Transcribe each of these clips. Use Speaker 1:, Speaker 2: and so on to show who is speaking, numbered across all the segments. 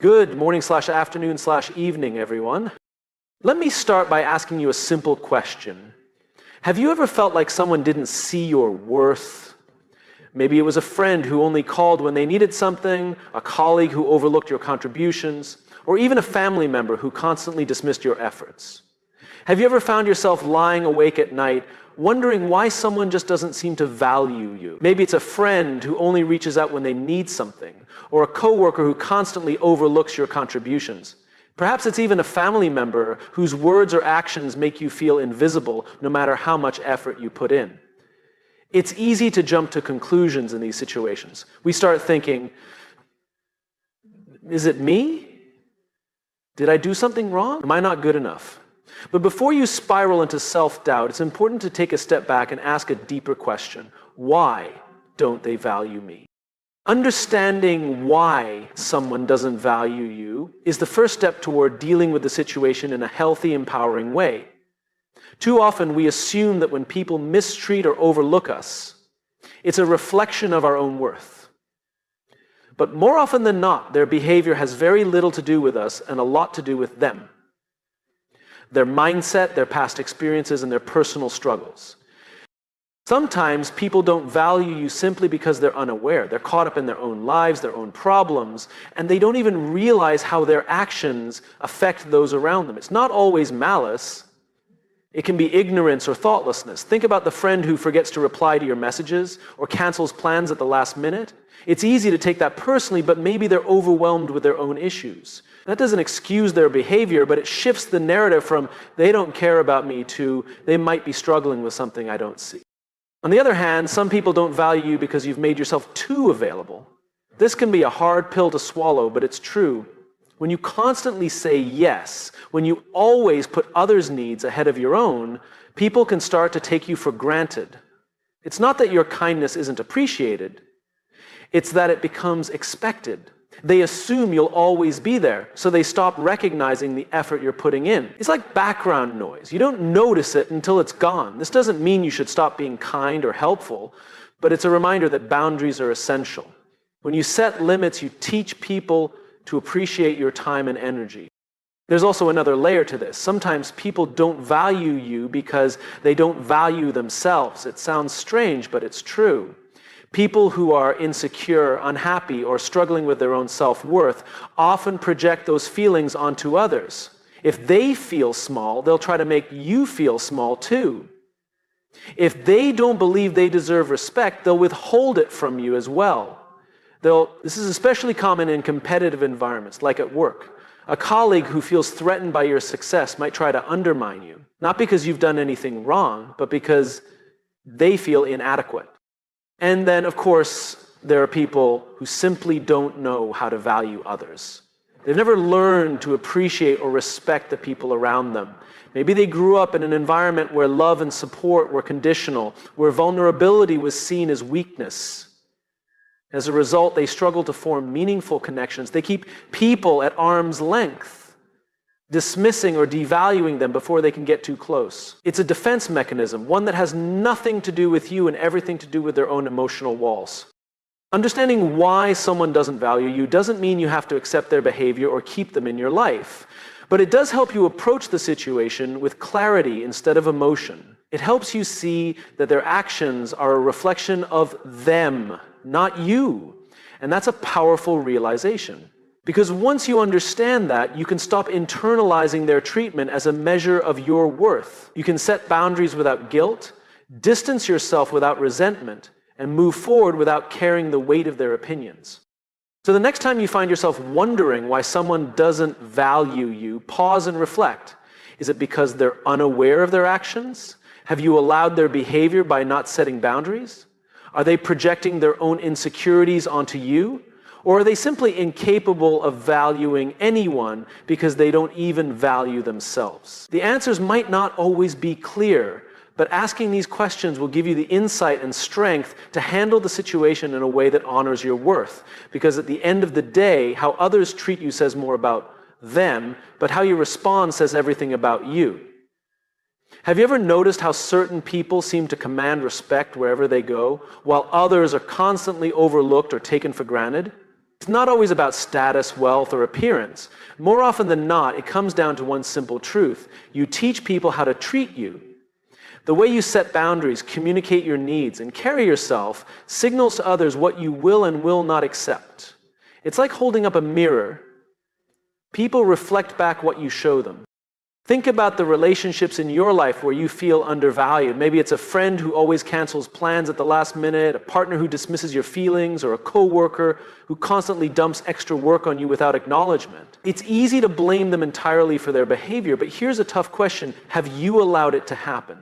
Speaker 1: Good morning/afternoon/evening, everyone. Let me start by asking you a simple question. Have you ever felt like someone didn't see your worth? Maybe it was a friend who only called when they needed something, a colleague who overlooked your contributions, or even a family member who constantly dismissed your efforts. Have you ever found yourself lying awake at night wondering why someone just doesn't seem to value you? Maybe it's a friend who only reaches out when they need something, or a coworker who constantly overlooks your contributions. Perhaps it's even a family member whose words or actions make you feel invisible no matter how much effort you put in. It's easy to jump to conclusions in these situations. We start thinking, is it me? Did I do something wrong? Am I not good enough? But before you spiral into self-doubt, it's important to take a step back and ask a deeper question. Why don't they value me? Understanding why someone doesn't value you is the first step toward dealing with the situation in a healthy, empowering way. Too often we assume that when people mistreat or overlook us, it's a reflection of our own worth. But more often than not, their behavior has very little to do with us and a lot to do with them. Their mindset, their past experiences, and their personal struggles. Sometimes people don't value you simply because they're unaware. They're caught up in their own lives, their own problems, and they don't even realize how their actions affect those around them. It's not always malice. It can be ignorance or thoughtlessness. Think about the friend who forgets to reply to your messages or cancels plans at the last minute. It's easy to take that personally, but maybe they're overwhelmed with their own issues. That doesn't excuse their behavior, but it shifts the narrative from they don't care about me to they might be struggling with something I don't see. On the other hand, some people don't value you because you've made yourself too available. This can be a hard pill to swallow, but it's true. When you constantly say yes, when you always put others' needs ahead of your own, people can start to take you for granted. It's not that your kindness isn't appreciated, it's that it becomes expected. They assume you'll always be there, so they stop recognizing the effort you're putting in. It's like background noise. You don't notice it until it's gone. This doesn't mean you should stop being kind or helpful, but it's a reminder that boundaries are essential. When you set limits, you teach people to appreciate your time and energy. There's also another layer to this. Sometimes people don't value you because they don't value themselves. It sounds strange, but it's true. People who are insecure, unhappy, or struggling with their own self-worth often project those feelings onto others. If they feel small, they'll try to make you feel small too. If they don't believe they deserve respect, they'll withhold it from you as well. This is especially common in competitive environments, like at work. A colleague who feels threatened by your success might try to undermine you, not because you've done anything wrong, but because they feel inadequate. And then, of course, there are people who simply don't know how to value others. They've never learned to appreciate or respect the people around them. Maybe they grew up in an environment where love and support were conditional, where vulnerability was seen as weakness. As a result, they struggle to form meaningful connections. They keep people at arm's length, dismissing or devaluing them before they can get too close. It's a defense mechanism, one that has nothing to do with you and everything to do with their own emotional walls. Understanding why someone doesn't value you doesn't mean you have to accept their behavior or keep them in your life. But it does help you approach the situation with clarity instead of emotion. It helps you see that their actions are a reflection of them, not you. And that's a powerful realization. Because once you understand that, you can stop internalizing their treatment as a measure of your worth. You can set boundaries without guilt, distance yourself without resentment, and move forward without carrying the weight of their opinions. So the next time you find yourself wondering why someone doesn't value you, pause and reflect. Is it because they're unaware of their actions? Have you allowed their behavior by not setting boundaries? Are they projecting their own insecurities onto you? Or are they simply incapable of valuing anyone because they don't even value themselves? The answers might not always be clear, but asking these questions will give you the insight and strength to handle the situation in a way that honors your worth. Because at the end of the day, how others treat you says more about them, but how you respond says everything about you. Have you ever noticed how certain people seem to command respect wherever they go, while others are constantly overlooked or taken for granted? It's not always about status, wealth, or appearance. More often than not, it comes down to one simple truth. You teach people how to treat you. The way you set boundaries, communicate your needs, and carry yourself signals to others what you will and will not accept. It's like holding up a mirror. People reflect back what you show them. Think about the relationships in your life where you feel undervalued. Maybe it's a friend who always cancels plans at the last minute, a partner who dismisses your feelings, or a coworker who constantly dumps extra work on you without acknowledgement. It's easy to blame them entirely for their behavior, but here's a tough question. Have you allowed it to happen?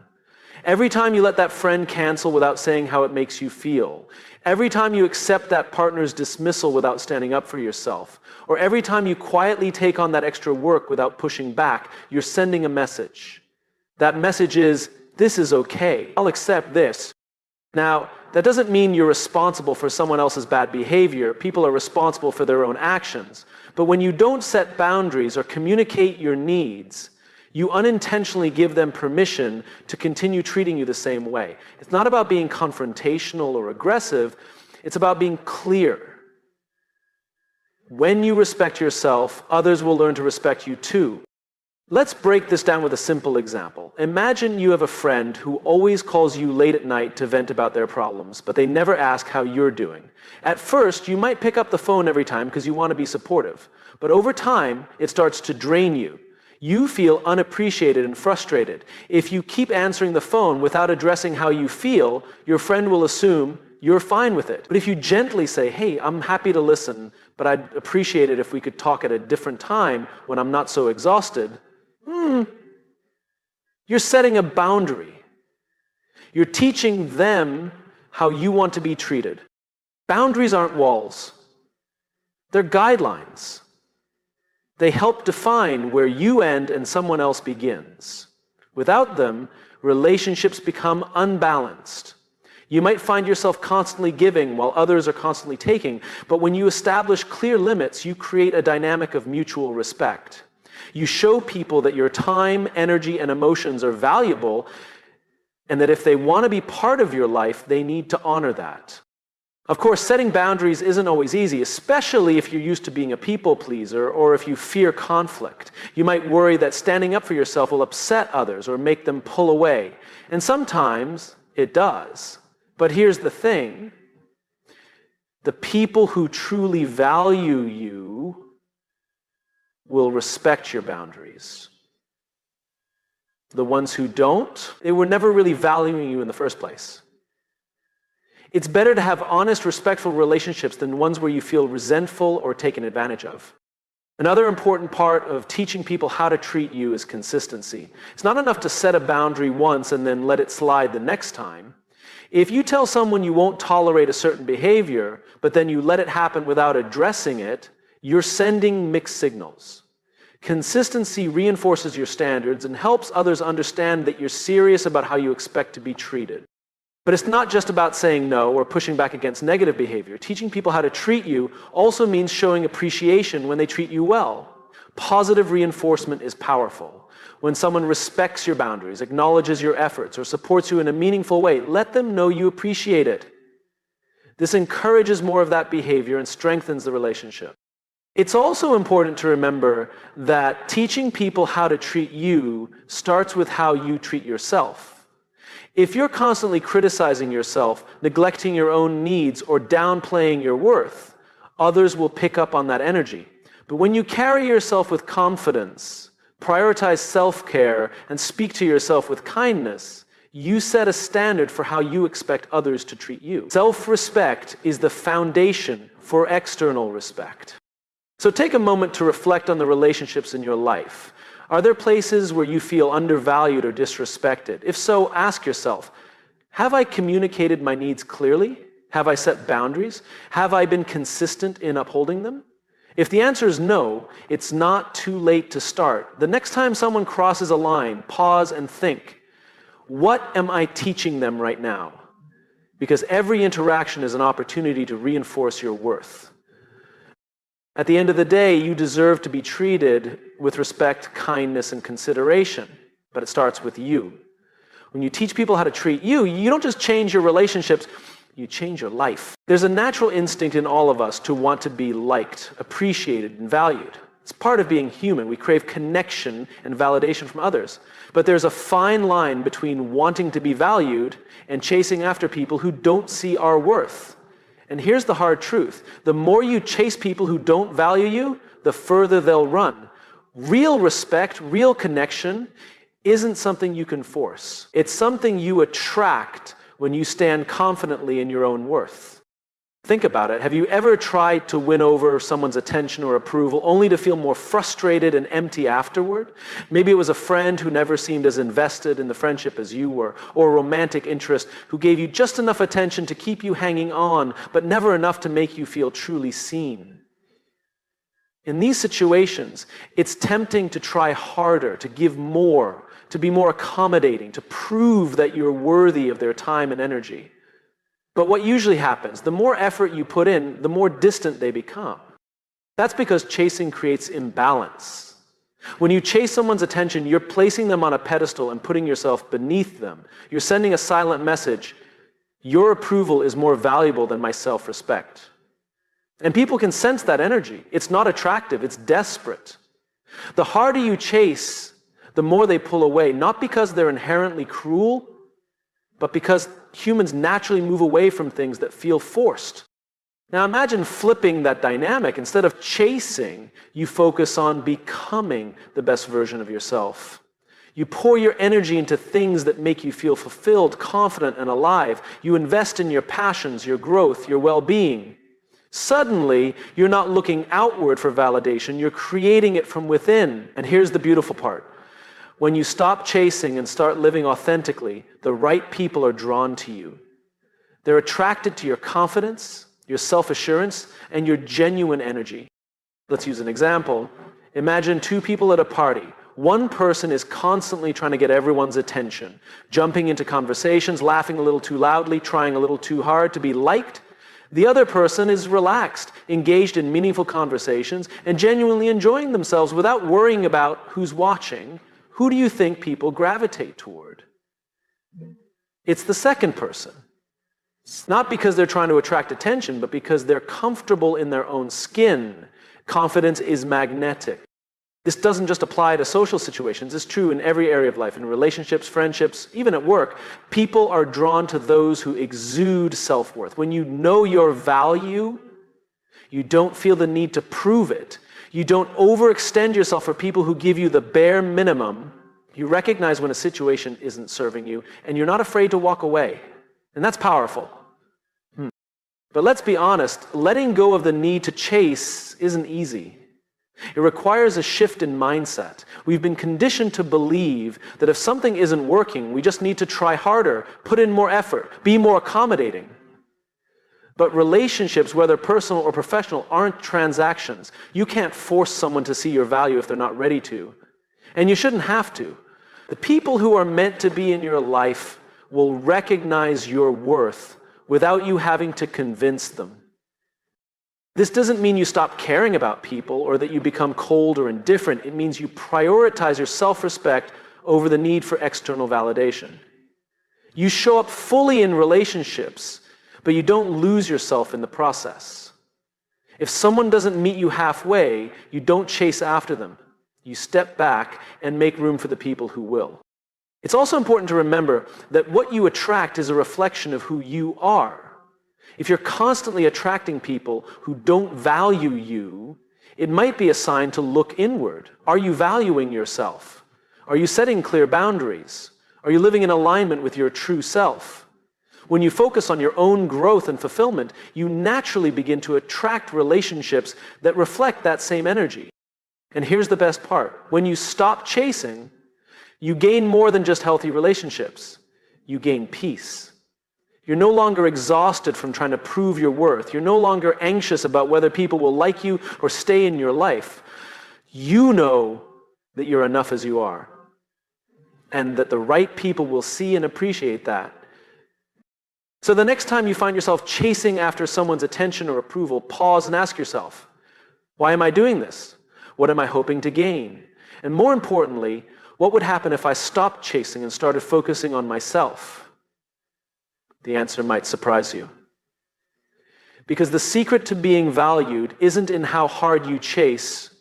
Speaker 1: Every time you let that friend cancel without saying how it makes you feel, every time you accept that partner's dismissal without standing up for yourself, or every time you quietly take on that extra work without pushing back, you're sending a message. That message is, this is okay. I'll accept this. Now, that doesn't mean you're responsible for someone else's bad behavior. People are responsible for their own actions. But when you don't set boundaries or communicate your needs, you unintentionally give them permission to continue treating you the same way. It's not about being confrontational or aggressive. It's about being clear. When you respect yourself, others will learn to respect you too. Let's break this down with a simple example. Imagine you have a friend who always calls you late at night to vent about their problems, but they never ask how you're doing. At first, you might pick up the phone every time because you want to be supportive. But over time, it starts to drain you. You feel unappreciated and frustrated. If you keep answering the phone without addressing how you feel, your friend will assume you're fine with it. But if you gently say, hey, I'm happy to listen, but I'd appreciate it if we could talk at a different time when I'm not so exhausted, you're setting a boundary. You're teaching them how you want to be treated. Boundaries aren't walls. They're guidelines. They help define where you end and someone else begins. Without them, relationships become unbalanced. You might find yourself constantly giving while others are constantly taking, but when you establish clear limits, you create a dynamic of mutual respect. You show people that your time, energy, and emotions are valuable, and that if they want to be part of your life, they need to honor that. Of course, setting boundaries isn't always easy, especially if you're used to being a people pleaser or if you fear conflict. You might worry that standing up for yourself will upset others or make them pull away. And sometimes it does. But here's the thing. The people who truly value you will respect your boundaries. The ones who don't, they were never really valuing you in the first place. It's better to have honest, respectful relationships than ones where you feel resentful or taken advantage of. Another important part of teaching people how to treat you is consistency. It's not enough to set a boundary once and then let it slide the next time. If you tell someone you won't tolerate a certain behavior, but then you let it happen without addressing it, you're sending mixed signals. Consistency reinforces your standards and helps others understand that you're serious about how you expect to be treated. But it's not just about saying no or pushing back against negative behavior. Teaching people how to treat you also means showing appreciation when they treat you well. Positive reinforcement is powerful. When someone respects your boundaries, acknowledges your efforts, or supports you in a meaningful way, let them know you appreciate it. This encourages more of that behavior and strengthens the relationship. It's also important to remember that teaching people how to treat you starts with how you treat yourself. If you're constantly criticizing yourself, neglecting your own needs, or downplaying your worth, others will pick up on that energy. But when you carry yourself with confidence, prioritize self-care, and speak to yourself with kindness, you set a standard for how you expect others to treat you. Self-respect is the foundation for external respect. So take a moment to reflect on the relationships in your life. Are there places where you feel undervalued or disrespected? If so, ask yourself, have I communicated my needs clearly? Have I set boundaries? Have I been consistent in upholding them? If the answer is no, it's not too late to start. The next time someone crosses a line, pause and think, what am I teaching them right now? Because every interaction is an opportunity to reinforce your worth. At the end of the day, you deserve to be treated with respect, kindness, and consideration, but it starts with you. When you teach people how to treat you, you don't just change your relationships, you change your life. There's a natural instinct in all of us to want to be liked, appreciated, and valued. It's part of being human. We crave connection and validation from others. But there's a fine line between wanting to be valued and chasing after people who don't see our worth. And here's the hard truth. The more you chase people who don't value you, the further they'll run. Real respect, real connection isn't something you can force. It's something you attract when you stand confidently in your own worth. Think about it. Have you ever tried to win over someone's attention or approval only to feel more frustrated and empty afterward? Maybe it was a friend who never seemed as invested in the friendship as you were, or a romantic interest who gave you just enough attention to keep you hanging on, but never enough to make you feel truly seen. In these situations, it's tempting to try harder, to give more, to be more accommodating, to prove that you're worthy of their time and energy. But what usually happens, the more effort you put in, the more distant they become. That's because chasing creates imbalance. When you chase someone's attention, you're placing them on a pedestal and putting yourself beneath them. You're sending a silent message. Your approval is more valuable than my self-respect. And people can sense that energy. It's not attractive, it's desperate. The harder you chase, the more they pull away, not because they're inherently cruel, but because humans naturally move away from things that feel forced. Now imagine flipping that dynamic. Instead of chasing, you focus on becoming the best version of yourself. You pour your energy into things that make you feel fulfilled, confident, and alive. You invest in your passions, your growth, your well-being. Suddenly, you're not looking outward for validation, you're creating it from within. And here's the beautiful part. When you stop chasing and start living authentically, the right people are drawn to you. They're attracted to your confidence, your self-assurance, and your genuine energy. Let's use an example. Imagine two people at a party. One person is constantly trying to get everyone's attention, jumping into conversations, laughing a little too loudly, trying a little too hard to be liked. The other person is relaxed, engaged in meaningful conversations, and genuinely enjoying themselves without worrying about who's watching. Who do you think people gravitate toward? It's the second person. It's not because they're trying to attract attention, but because they're comfortable in their own skin. Confidence is magnetic. This doesn't just apply to social situations. It's true in every area of life, in relationships, friendships, even at work. People are drawn to those who exude self-worth. When you know your value, you don't feel the need to prove it. You don't overextend yourself for people who give you the bare minimum. You recognize when a situation isn't serving you, and you're not afraid to walk away. And that's powerful. But let's be honest, letting go of the need to chase isn't easy. It requires a shift in mindset. We've been conditioned to believe that if something isn't working, we just need to try harder, put in more effort, be more accommodating. But relationships, whether personal or professional, aren't transactions. You can't force someone to see your value if they're not ready to. And you shouldn't have to. The people who are meant to be in your life will recognize your worth without you having to convince them. This doesn't mean you stop caring about people or that you become cold or indifferent. It means you prioritize your self-respect over the need for external validation. You show up fully in relationships, but you don't lose yourself in the process. If someone doesn't meet you halfway, you don't chase after them. You step back and make room for the people who will. It's also important to remember that what you attract is a reflection of who you are. If you're constantly attracting people who don't value you, it might be a sign to look inward. Are you valuing yourself? Are you setting clear boundaries? Are you living in alignment with your true self? When you focus on your own growth and fulfillment, you naturally begin to attract relationships that reflect that same energy. And here's the best part. When you stop chasing, you gain more than just healthy relationships. You gain peace. You're no longer exhausted from trying to prove your worth. You're no longer anxious about whether people will like you or stay in your life. You know that you're enough as you are, and that the right people will see and appreciate that. So the next time you find yourself chasing after someone's attention or approval, pause and ask yourself, why am I doing this? What am I hoping to gain? And more importantly, what would happen if I stopped chasing and started focusing on myself? The answer might surprise you. Because the secret to being valued isn't in how hard you chase,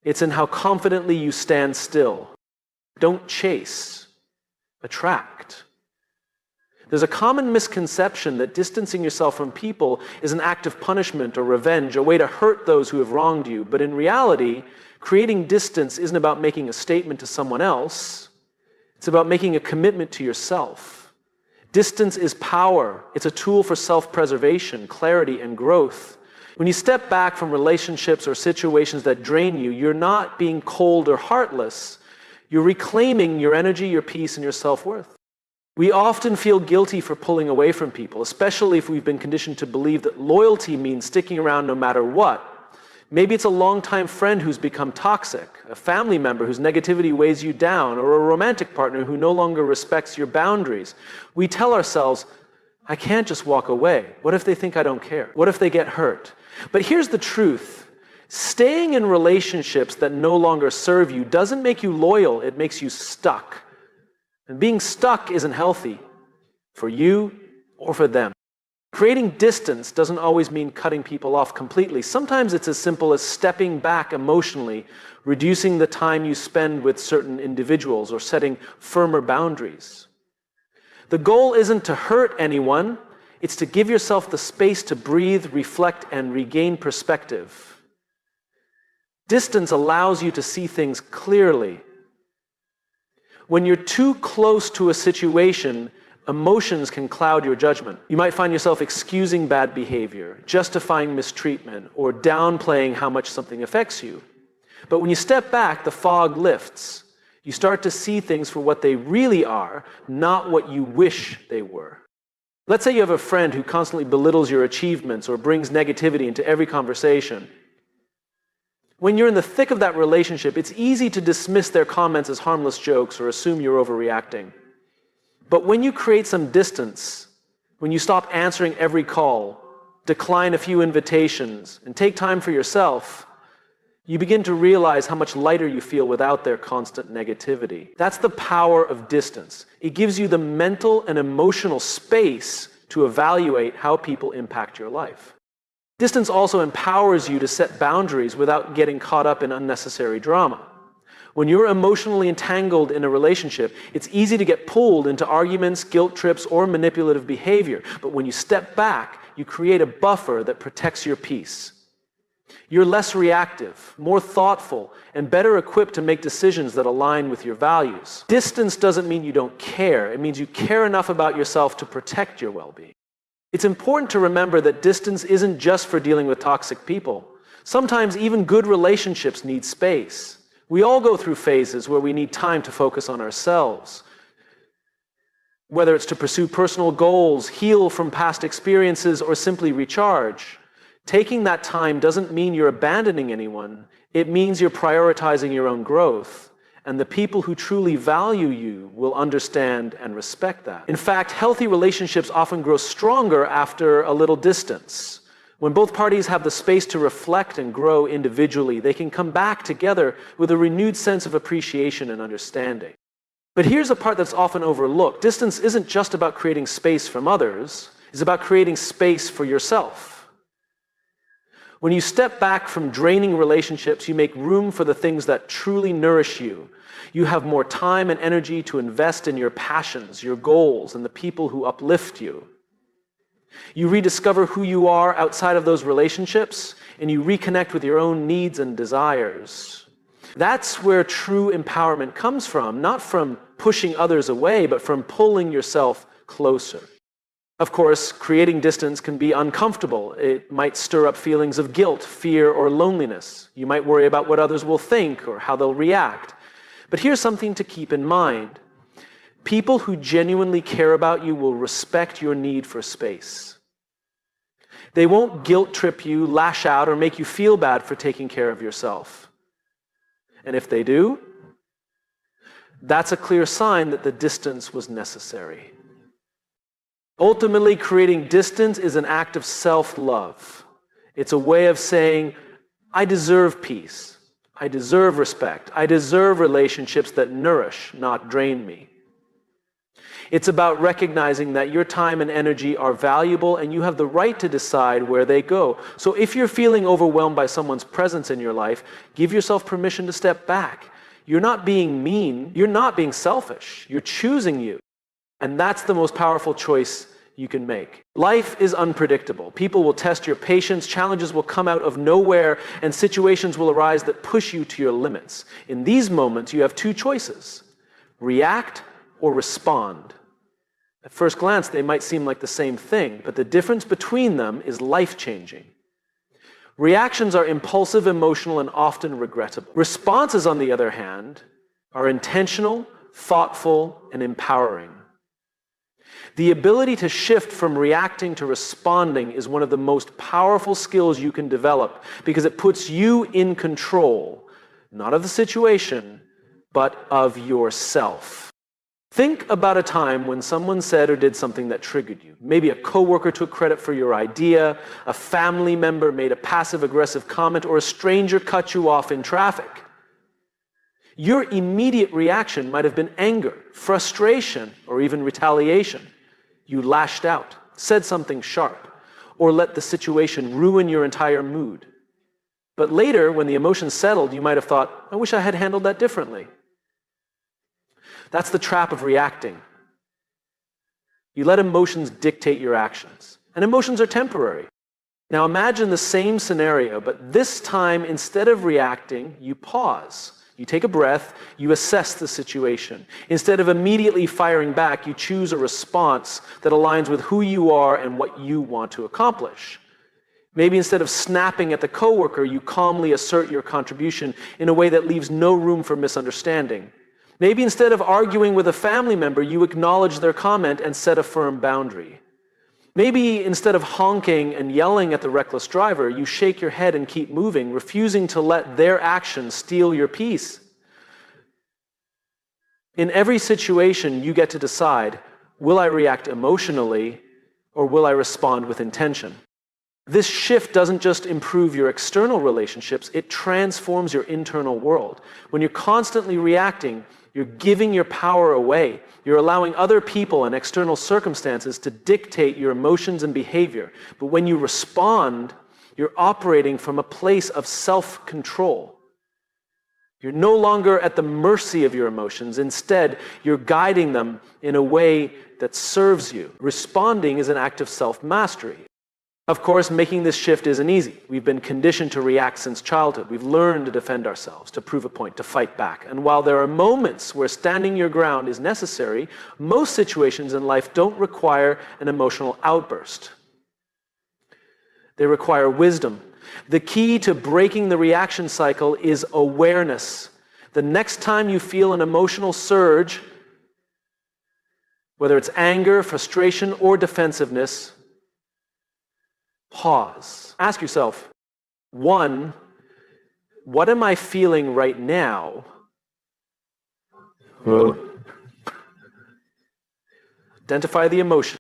Speaker 1: it's in how confidently you stand still. Don't chase, attract. There's a common misconception that distancing yourself from people is an act of punishment or revenge, a way to hurt those who have wronged you. But in reality, creating distance isn't about making a statement to someone else. It's about making a commitment to yourself. Distance is power. It's a tool for self-preservation, clarity, and growth. When you step back from relationships or situations that drain you, you're not being cold or heartless. You're reclaiming your energy, your peace, and your self-worth. We often feel guilty for pulling away from people, especially if we've been conditioned to believe that loyalty means sticking around no matter what. Maybe it's a longtime friend who's become toxic, a family member whose negativity weighs you down, or a romantic partner who no longer respects your boundaries. We tell ourselves, I can't just walk away. What if they think I don't care? What if they get hurt? But here's the truth. Staying in relationships that no longer serve you doesn't make you loyal, it makes you stuck. And being stuck isn't healthy for you or for them. Creating distance doesn't always mean cutting people off completely. Sometimes it's as simple as stepping back emotionally, reducing the time you spend with certain individuals, or setting firmer boundaries. The goal isn't to hurt anyone, it's to give yourself the space to breathe, reflect, and regain perspective. Distance allows you to see things clearly. When you're too close to a situation, emotions can cloud your judgment. You might find yourself excusing bad behavior, justifying mistreatment, or downplaying how much something affects you. But when you step back, the fog lifts. You start to see things for what they really are, not what you wish they were. Let's say you have a friend who constantly belittles your achievements or brings negativity into every conversation. When you're in the thick of that relationship, it's easy to dismiss their comments as harmless jokes or assume you're overreacting. But when you create some distance, when you stop answering every call, decline a few invitations, and take time for yourself, you begin to realize how much lighter you feel without their constant negativity. That's the power of distance. It gives you the mental and emotional space to evaluate how people impact your life. Distance also empowers you to set boundaries without getting caught up in unnecessary drama. When you're emotionally entangled in a relationship, it's easy to get pulled into arguments, guilt trips, or manipulative behavior. But when you step back, you create a buffer that protects your peace. You're less reactive, more thoughtful, and better equipped to make decisions that align with your values. Distance doesn't mean you don't care. It means you care enough about yourself to protect your well-being. It's important to remember that distance isn't just for dealing with toxic people. Sometimes even good relationships need space. We all go through phases where we need time to focus on ourselves. Whether it's to pursue personal goals, heal from past experiences, or simply recharge. Taking that time doesn't mean you're abandoning anyone. It means you're prioritizing your own growth. And the people who truly value you will understand and respect that. In fact, healthy relationships often grow stronger after a little distance. When both parties have the space to reflect and grow individually, they can come back together with a renewed sense of appreciation and understanding. But here's a part that's often overlooked. Distance isn't just about creating space from others, it's about creating space for yourself. When you step back from draining relationships, you make room for the things that truly nourish you. You have more time and energy to invest in your passions, your goals, and the people who uplift you. You rediscover who you are outside of those relationships, and you reconnect with your own needs and desires. That's where true empowerment comes from, not from pushing others away, but from pulling yourself closer. Of course, creating distance can be uncomfortable. It might stir up feelings of guilt, fear, or loneliness. You might worry about what others will think or how they'll react. But here's something to keep in mind. People who genuinely care about you will respect your need for space. They won't guilt trip you, lash out, or make you feel bad for taking care of yourself. And if they do, that's a clear sign that the distance was necessary. Ultimately, creating distance is an act of self-love. It's a way of saying, I deserve peace. I deserve respect. I deserve relationships that nourish, not drain me. It's about recognizing that your time and energy are valuable and you have the right to decide where they go. So if you're feeling overwhelmed by someone's presence in your life, give yourself permission to step back. You're not being mean. You're not being selfish. You're choosing you. And that's the most powerful choice you can make. Life is unpredictable. People will test your patience, challenges will come out of nowhere, and situations will arise that push you to your limits. In these moments, you have two choices: react or respond. At first glance, they might seem like the same thing, but the difference between them is life-changing. Reactions are impulsive, emotional, and often regrettable. Responses, on the other hand, are intentional, thoughtful, and empowering. The ability to shift from reacting to responding is one of the most powerful skills you can develop because it puts you in control, not of the situation, but of yourself. Think about a time when someone said or did something that triggered you. Maybe a coworker took credit for your idea, a family member made a passive-aggressive comment, or a stranger cut you off in traffic. Your immediate reaction might have been anger, frustration, or even retaliation. You lashed out, said something sharp, or let the situation ruin your entire mood. But later, when the emotion settled, you might have thought, I wish I had handled that differently. That's the trap of reacting. You let emotions dictate your actions. And emotions are temporary. Now imagine the same scenario, but this time, instead of reacting, you pause. You take a breath, you assess the situation. Instead of immediately firing back, you choose a response that aligns with who you are and what you want to accomplish. Maybe instead of snapping at the coworker, you calmly assert your contribution in a way that leaves no room for misunderstanding. Maybe instead of arguing with a family member, you acknowledge their comment and set a firm boundary. Maybe instead of honking and yelling at the reckless driver, you shake your head and keep moving, refusing to let their actions steal your peace. In every situation, you get to decide, will I react emotionally or will I respond with intention? This shift doesn't just improve your external relationships, it transforms your internal world. When you're constantly reacting, you're giving your power away. You're allowing other people and external circumstances to dictate your emotions and behavior. But when you respond, you're operating from a place of self-control. You're no longer at the mercy of your emotions. Instead, you're guiding them in a way that serves you. Responding is an act of self-mastery. Of course, making this shift isn't easy. We've been conditioned to react since childhood. We've learned to defend ourselves, to prove a point, to fight back. And while there are moments where standing your ground is necessary, most situations in life don't require an emotional outburst. They require wisdom. The key to breaking the reaction cycle is awareness. The next time you feel an emotional surge, whether it's anger, frustration, or defensiveness, pause. Ask yourself, 1, what am I feeling right now? Identify the emotion.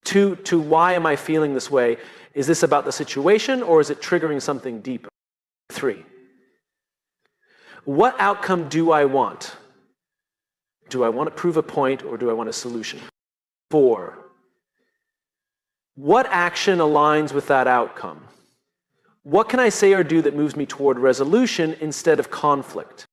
Speaker 1: 2, why am I feeling this way? Is this about the situation or is it triggering something deeper? 3, what outcome do I want? Do I want to prove a point or do I want a solution? 4, what action aligns with that outcome? What can I say or do that moves me toward resolution instead of conflict?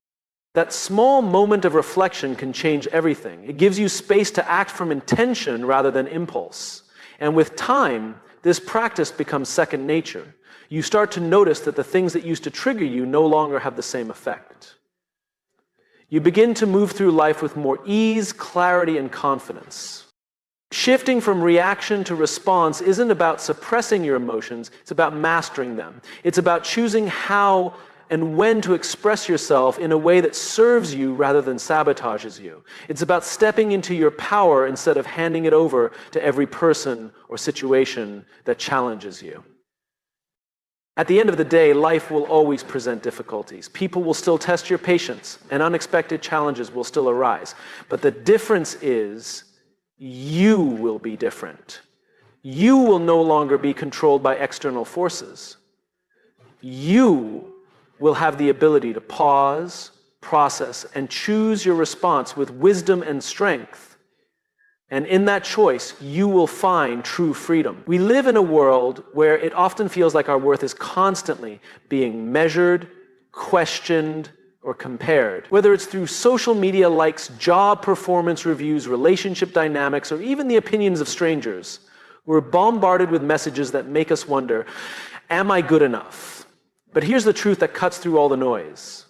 Speaker 1: That small moment of reflection can change everything. It gives you space to act from intention rather than impulse. And with time, this practice becomes second nature. You start to notice that the things that used to trigger you no longer have the same effect. You begin to move through life with more ease, clarity, and confidence. Shifting from reaction to response isn't about suppressing your emotions, it's about mastering them. It's about choosing how and when to express yourself in a way that serves you rather than sabotages you. It's about stepping into your power instead of handing it over to every person or situation that challenges you. At the end of the day, life will always present difficulties. People will still test your patience, and unexpected challenges will still arise. But the difference is, you will be different. You will no longer be controlled by external forces. You will have the ability to pause, process, and choose your response with wisdom and strength And in that choice, you will find true freedom. We live in a world where it often feels like our worth is constantly being measured, questioned, or compared. Whether it's through social media likes, job performance reviews, relationship dynamics, or even the opinions of strangers, we're bombarded with messages that make us wonder, am I good enough? But here's the truth that cuts through all the noise.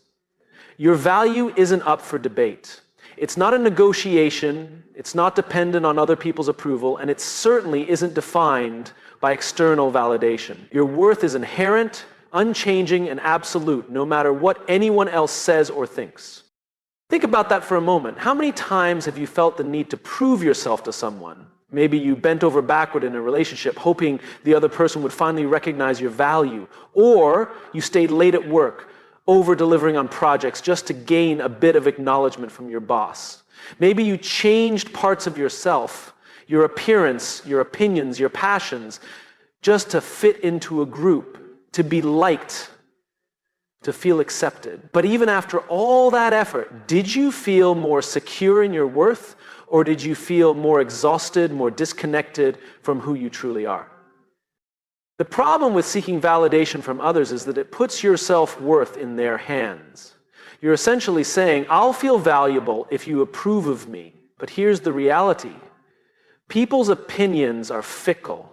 Speaker 1: Your value isn't up for debate. It's not a negotiation, it's not dependent on other people's approval, and it certainly isn't defined by external validation. Your worth is inherent, unchanging, and absolute, no matter what anyone else says or thinks. Think about that for a moment. How many times have you felt the need to prove yourself to someone? Maybe you bent over backward in a relationship, hoping the other person would finally recognize your value. Or you stayed late at work, over-delivering on projects just to gain a bit of acknowledgement from your boss. Maybe you changed parts of yourself, your appearance, your opinions, your passions, just to fit into a group, to be liked, to feel accepted. But even after all that effort, did you feel more secure in your worth, or did you feel more exhausted, more disconnected from who you truly are? The problem with seeking validation from others is that it puts your self-worth in their hands. You're essentially saying, I'll feel valuable if you approve of me. But here's the reality. People's opinions are fickle.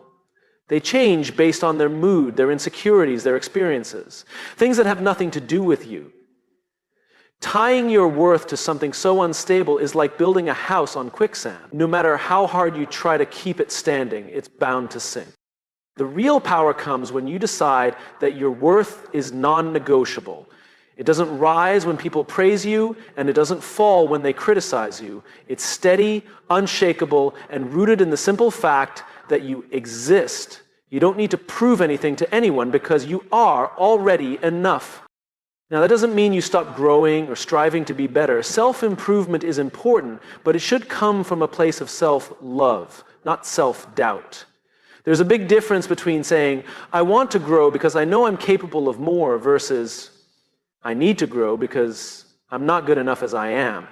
Speaker 1: They change based on their mood, their insecurities, their experiences, things that have nothing to do with you. Tying your worth to something so unstable is like building a house on quicksand. No matter how hard you try to keep it standing, it's bound to sink. The real power comes when you decide that your worth is non-negotiable. It doesn't rise when people praise you, and it doesn't fall when they criticize you. It's steady, unshakable, and rooted in the simple fact that you exist. You don't need to prove anything to anyone because you are already enough. Now, that doesn't mean you stop growing or striving to be better. Self-improvement is important, but it should come from a place of self-love, not self-doubt. There's a big difference between saying, I want to grow because I know I'm capable of more versus I need to grow because I'm not good enough as I am.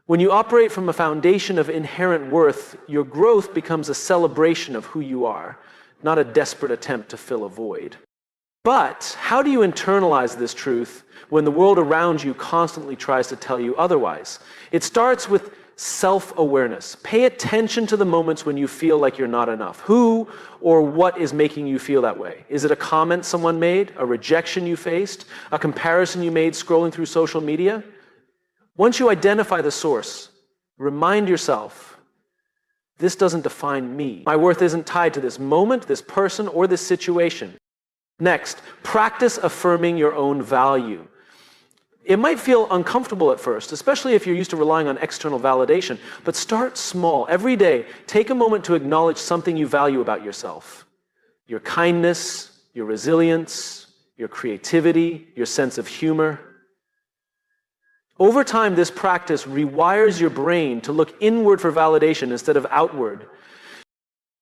Speaker 1: When you operate from a foundation of inherent worth, your growth becomes a celebration of who you are, not a desperate attempt to fill a void. But how do you internalize this truth when the world around you constantly tries to tell you otherwise? It starts with self-awareness. Pay attention to the moments when you feel like you're not enough. Who or what is making you feel that way? Is it a comment someone made, a rejection you faced, a comparison you made scrolling through social media? Once you identify the source, remind yourself, this doesn't define me. My worth isn't tied to this moment, this person, or this situation. Next, practice affirming your own value. It might feel uncomfortable at first, especially if you're used to relying on external validation, but start small. Every day, take a moment to acknowledge something you value about yourself. Your kindness, your resilience, your creativity, your sense of humor. Over time, this practice rewires your brain to look inward for validation instead of outward.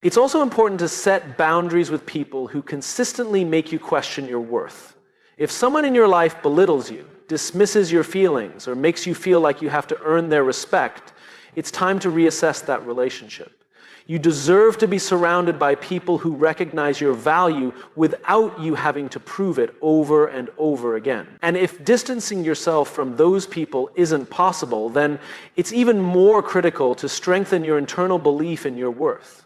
Speaker 1: It's also important to set boundaries with people who consistently make you question your worth. If someone in your life belittles you, dismisses your feelings, or makes you feel like you have to earn their respect, it's time to reassess that relationship. You deserve to be surrounded by people who recognize your value without you having to prove it over and over again. And if distancing yourself from those people isn't possible, then it's even more critical to strengthen your internal belief in your worth.